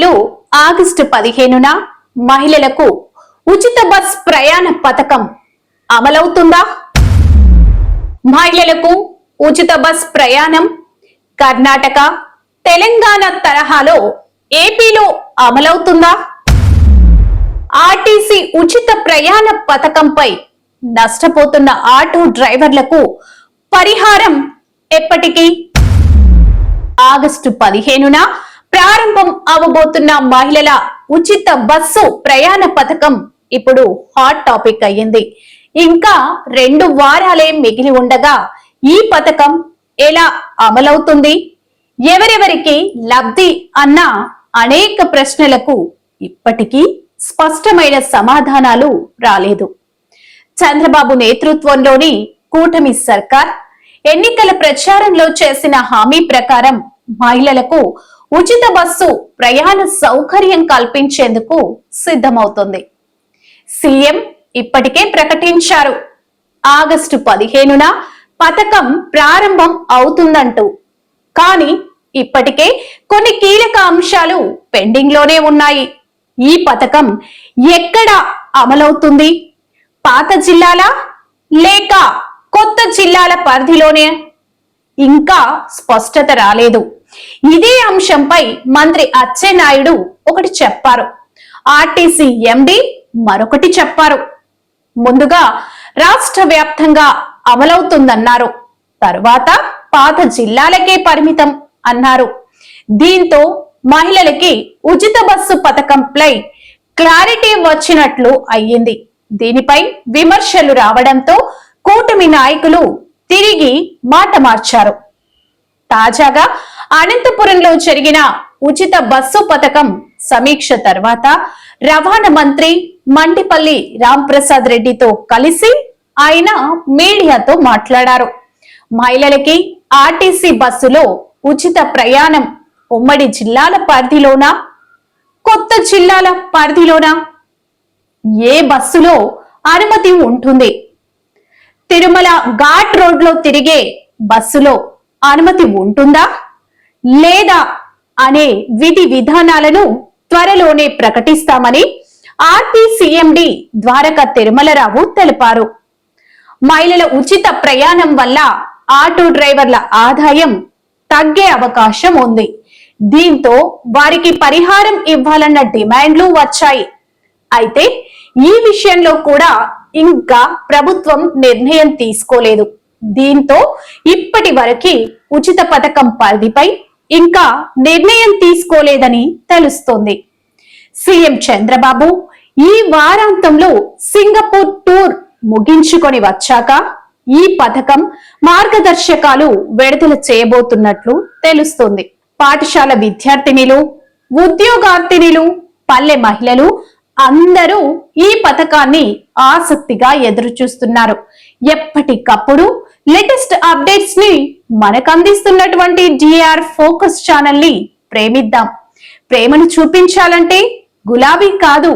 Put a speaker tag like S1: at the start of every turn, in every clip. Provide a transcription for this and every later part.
S1: ఏపీలో ఆగస్టు 15న మహిళలకు ఉచిత బస్ ప్రయాణ పథకం అమలవుతుందా? మహిళలకు ఉచిత బస్ ప్రయాణం కర్ణాటక, తెలంగాణ తరహాలో ఏపీలో అమలవుతుందా? ఆర్టీసీ ఉచిత ప్రయాణ పథకంపై నష్టపోతున్న ఆటో డ్రైవర్లకు పరిహారం ఎప్పటికీ? ఆగస్టు 15న ప్రారంభం అవబోతున్న మహిళల ఉచిత బస్సు ప్రయాణ పథకం ఇప్పుడు హాట్ టాపిక్ అయ్యింది. ఇంకా 2 వారాలే మిగిలి ఉండగా ఈ పథకం ఎలా అమలవుతుంది, ఎవరెవరికి లబ్ధి అన్న అనేక ప్రశ్నలకు ఇప్పటికీ స్పష్టమైన సమాధానాలు రాలేదు. చంద్రబాబు నేతృత్వంలోని కూటమి సర్కార్ ఎన్నికల ప్రచారంలో చేసిన హామీ ప్రకారం మహిళలకు ఉచిత బస్సు ప్రయాణ సౌకర్యం కల్పించేందుకు సిద్ధమవుతుంది. సీఎం ఇప్పటికే ప్రకటించారు, ఆగస్టు 15న పథకం ప్రారంభం అవుతుందంటూ. కానీ ఇప్పటికే కొన్ని కీలక అంశాలు పెండింగ్ లోనే ఉన్నాయి. ఈ పథకం ఎక్కడ అమలవుతుంది? పాత జిల్లాల లేక కొత్త జిల్లాల పరిధిలోనే? ఇంకా స్పష్టత రాలేదు. ఇదే అంశంపై మంత్రి అచ్చెన్నాయుడు ఒకటి చెప్పారు, ఆర్టీసీ ఎండి మరొకటి చెప్పారు. ముందుగా రాష్ట్ర వ్యాప్తంగా అమలవుతుందన్నారు, తర్వాత పాత జిల్లాలకే పరిమితం అన్నారు. దీంతో మహిళలకి ఉచిత బస్సు పథకంపై క్లారిటీ వచ్చినట్లు అయ్యింది. దీనిపై విమర్శలు రావడంతో కూటమి నాయకులు తిరిగి మాట మార్చారు. తాజాగా అనంతపురంలో జరిగిన ఉచిత బస్సు పథకం సమీక్ష తర్వాత రవాణా మంత్రి మండిపల్లి రాంప్రసాద్ రెడ్డితో కలిసి ఆయన మీడియాతో మాట్లాడారు. మహిళలకి ఆర్టీసీ బస్సులో ఉచిత ప్రయాణం ఉమ్మడి జిల్లాల పరిధిలోనా, కొత్త జిల్లాల పరిధిలోనా? ఏ బస్సులో అనుమతి ఉంటుంది? తిరుమల ఘాట్ రోడ్లో తిరిగే బస్సులో అనుమతి ఉంటుందా లేదా అనే విధి విధానాలను త్వరలోనే ప్రకటిస్తామని ఆర్టీసీఎండి ద్వారక తిరుమలరావు తెలిపారు. మహిళల ఉచిత ప్రయాణం వల్ల ఆటో డ్రైవర్ల ఆదాయం తగ్గే అవకాశం ఉంది. దీంతో వారికి పరిహారం ఇవ్వాలన్న డిమాండ్లు వచ్చాయి. అయితే ఈ విషయంలో కూడా ఇంకా ప్రభుత్వం నిర్ణయం తీసుకోలేదు. దీంతో ఇప్పటి వరకు ఉచిత పథకం పరిధిపై ఇంకా నిర్ణయం తీసుకోలేదని తెలుస్తోంది. సీఎం చంద్రబాబు ఈ వారాంతంలో సింగపూర్ టూర్ ముగించుకొని వచ్చాక ఈ పథకం మార్గదర్శకాలు విడుదల చేయబోతున్నట్లు తెలుస్తోంది. పాఠశాల విద్యార్థినిలు, ఉద్యోగార్థినిలు, పల్లె మహిళలు అందరూ ఈ పథకాన్ని ఆసక్తిగా ఎదురు చూస్తున్నారు. ఎప్పటికప్పుడు లేటెస్ట్ అప్డేట్స్ ని మనకు అందిస్తున్నటువంటి డిఆర్ ఫోకస్ ఛానల్ ని ప్రేమిద్దాం. ప్రేమను చూపించాలంటే గులాబీ కాదు,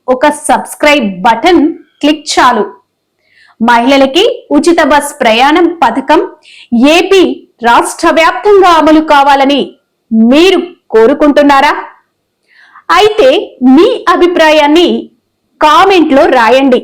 S1: ఒక సబ్స్క్రైబ్ బటన్ క్లిక్ చాలు. మహిళలకి ఉచిత బస్ ప్రయాణం పథకం ఏపీ రాష్ట్ర వ్యాప్తంగా అమలు కావాలని మీరు కోరుకుంటున్నారా? అయితే మీ అభిప్రాయాన్ని కామెంట్లో రాయండి.